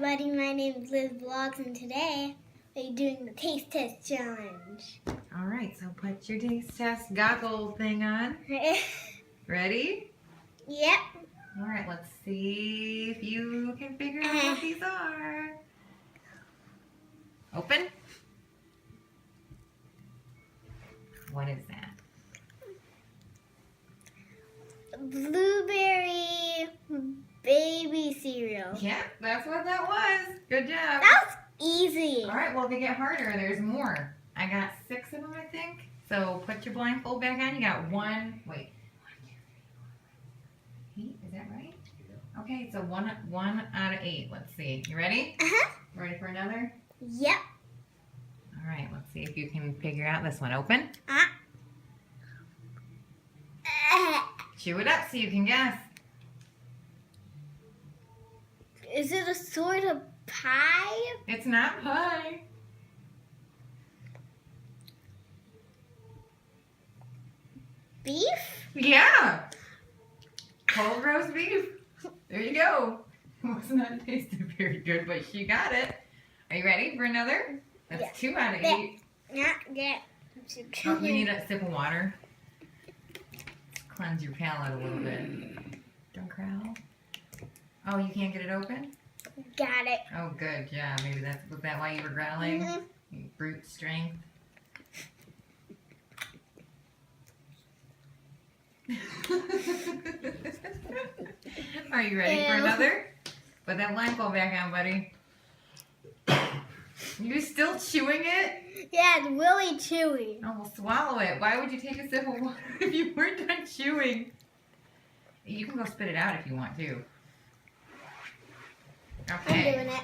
everybody, my name is Liz Vlogs, and today we're doing the taste test challenge. All right, so put your taste test goggle thing on. Ready? Yep. All right, let's see if you can figure out what these are. Open. What is that? Blueberry baby cereal. Yeah, that's what that was. Good job. That was easy. All right, well, if they get harder, there's more. I got 6 of them, I think. So put your blindfold back on. You got 1. Wait. 8, is that right? Okay, so one out of 8. Let's see. You ready? Ready for another? Yep. All right, let's see if you can figure out this one. Open. Chew it up so you can guess. Is it a sort of pie? It's not pie. Beef? Yeah. Cold roast beef. There you go. It was not tasted very good, but she got it. Are you ready for another? That's Yeah. 2 out of 8. Not yet. Oh, you need a sip of water. Cleanse your palate a little bit. Don't growl. Oh, you can't get it open? Got it. Oh, good. Yeah, maybe was that why you were growling? You brute strength. Are you ready for another? Put that blindfold back on, buddy. You still chewing it? Yeah, it's really chewy. Oh, well, swallow it. Why would you take a sip of water if you weren't done chewing? You can go spit it out if you want to. Okay. I'm doing it.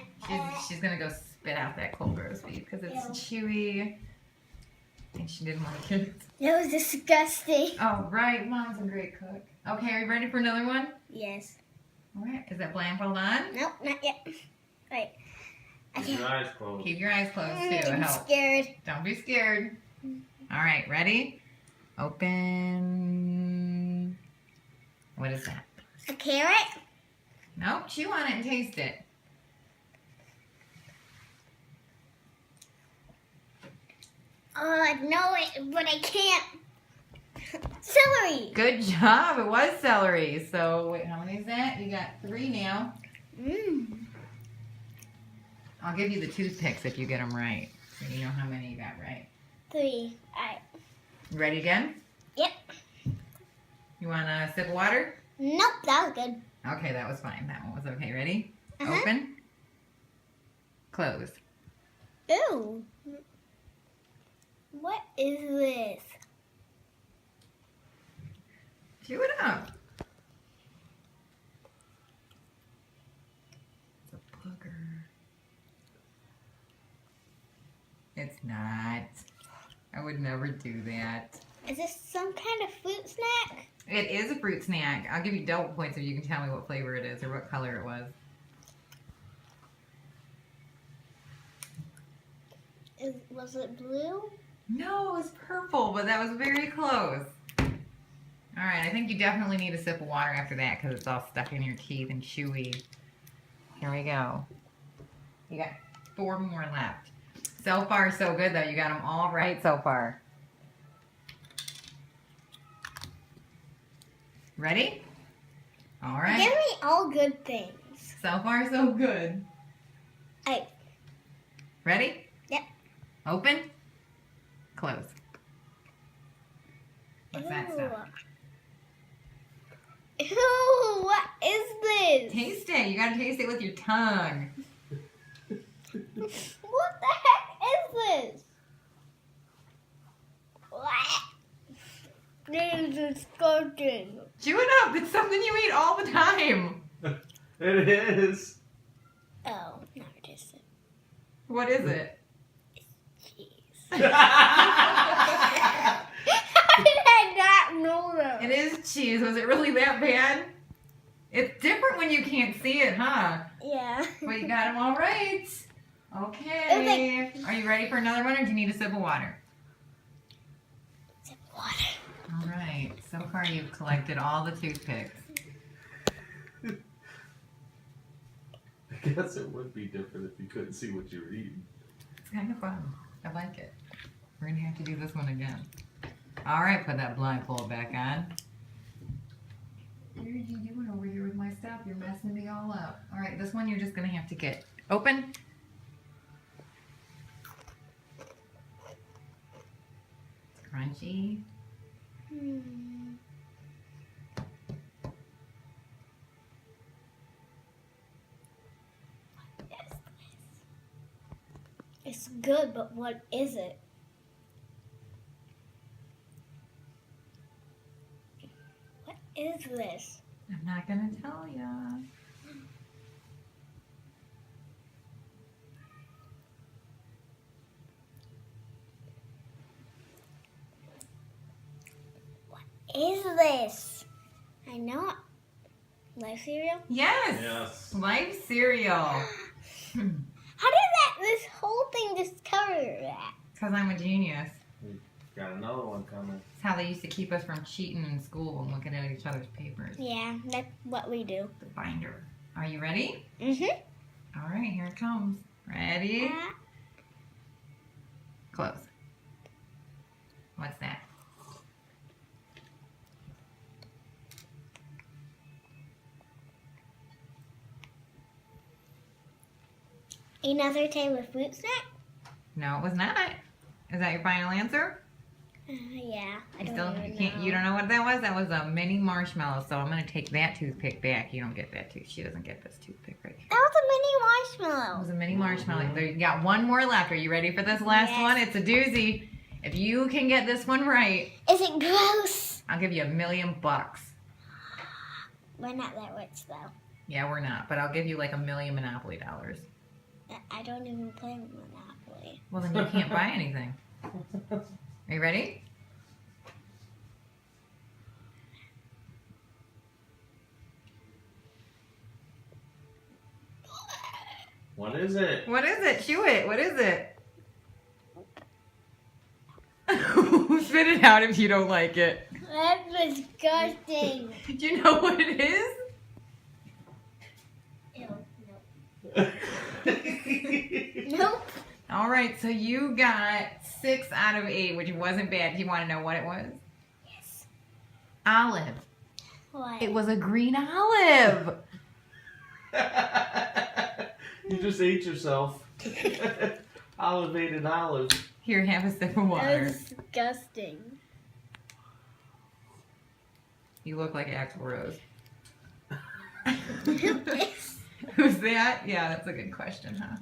She's going to go spit out that cold roast beef because it's chewy. And she didn't like it. That was disgusting. Oh, right. Mom's a great cook. Okay, are you ready for another one? Yes. All right. Is that blindfold on? Nope, not yet. Wait. Keep your eyes closed. Keep your eyes closed, too. It I'm helps. scared. Don't be scared. All right. Ready? Open. What is that? A carrot? Nope. Chew on it and taste it. Oh, I know it, but I can't. Celery. Good job. It was celery. So, wait, how many is that? You got 3 now. I'll give you the toothpicks if you get them right. So you know how many you got right. 3. Alright. You ready again? Yep. You want a sip of water? Nope, that was good. Okay, that was fine. That one was okay. Ready? Uh-huh. Open. Close. Ooh. What is this? Chew it up. It's a booger. It's not. I would never do that. Is this some kind of fruit snack? It is a fruit snack. I'll give you double points if you can tell me what flavor it is or what color it was. Was it blue? No, it was purple, but that was very close. All right, I think you definitely need a sip of water after that because it's all stuck in your teeth and chewy. Here we go. You got 4 more left. So far, so good, though. You got them all right so far. Ready? All right. Give me all good things. So far, so good. Alright. Ready? Yep. Open. Close. What's that stuff? Ew, what is this? Taste it. You gotta taste it with your tongue. What the heck is this? What? This is disgusting. Chew it up. It's something you eat all the time. It is. Oh, never tasted. What is it? Cheese. How did I not know that? It is cheese. Was it really that bad? It's different when you can't see it, huh? Yeah. But you got them all right. Okay. Are you ready for another one or do you need a sip of water? Sip of water. All right. So far you've collected all the toothpicks. guess it would be different if you couldn't see what you were eating. It's kind of fun. I like it. We're gonna have to do this one again. All right, put that blindfold back on. What are you doing over here with my stuff? You're messing me all up. All right, this one you're just gonna have to get open. It's crunchy. It's good, but what is it? What is this? I'm not gonna tell ya. Is this? I know it. Life cereal? Yes. Yes. Life cereal. How did this whole thing just cover that? Because I'm a genius. Got another one coming. It's how they used to keep us from cheating in school and looking at each other's papers. Yeah, that's what we do. The binder. Are you ready? Mm-hmm. All right, here it comes. Ready? Close. What's that? Another type of fruit snack? No, it was not. Is that your final answer? Yeah, I You don't still even can't. know. You don't know what that was? That was a mini marshmallow. So I'm gonna take that toothpick back. You don't get that tooth. She doesn't get this toothpick right here. That was a It mini marshmallow. was a mini marshmallow. There, you got one more left. Are you ready for this last Yes. one? It's a doozy. If you can get this one right, Is it gross? I'll give you $1 million. We're not that rich though. Yeah, we're not, but I'll give you like $1 million Monopoly dollars. I don't even play Monopoly. Well, then you can't buy anything. Are you ready? What is it? What is it? Chew it. What is it? Spit it out if you don't like it. That's disgusting. Do you know what it is? Nope. All right, so you got 6 out of 8, which wasn't bad. Do you want to know what it was? Yes. Olive. What? It was a green olive. You just ate yourself. Olivated olive. Here, have a sip of That water. was disgusting. You look like Axl Rose. Who's that? Yeah, that's a good question, huh?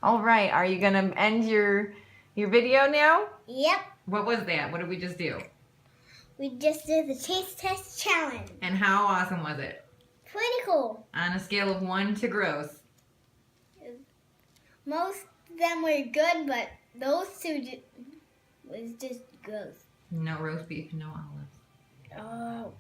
All right, are you gonna end your video now? Yep. What was that? What did we just do? We just did the taste test challenge. And how awesome was it? Pretty cool. On a scale of 1 to gross. Most of them were good, but those two was just gross. No roast beef, no olives. Oh.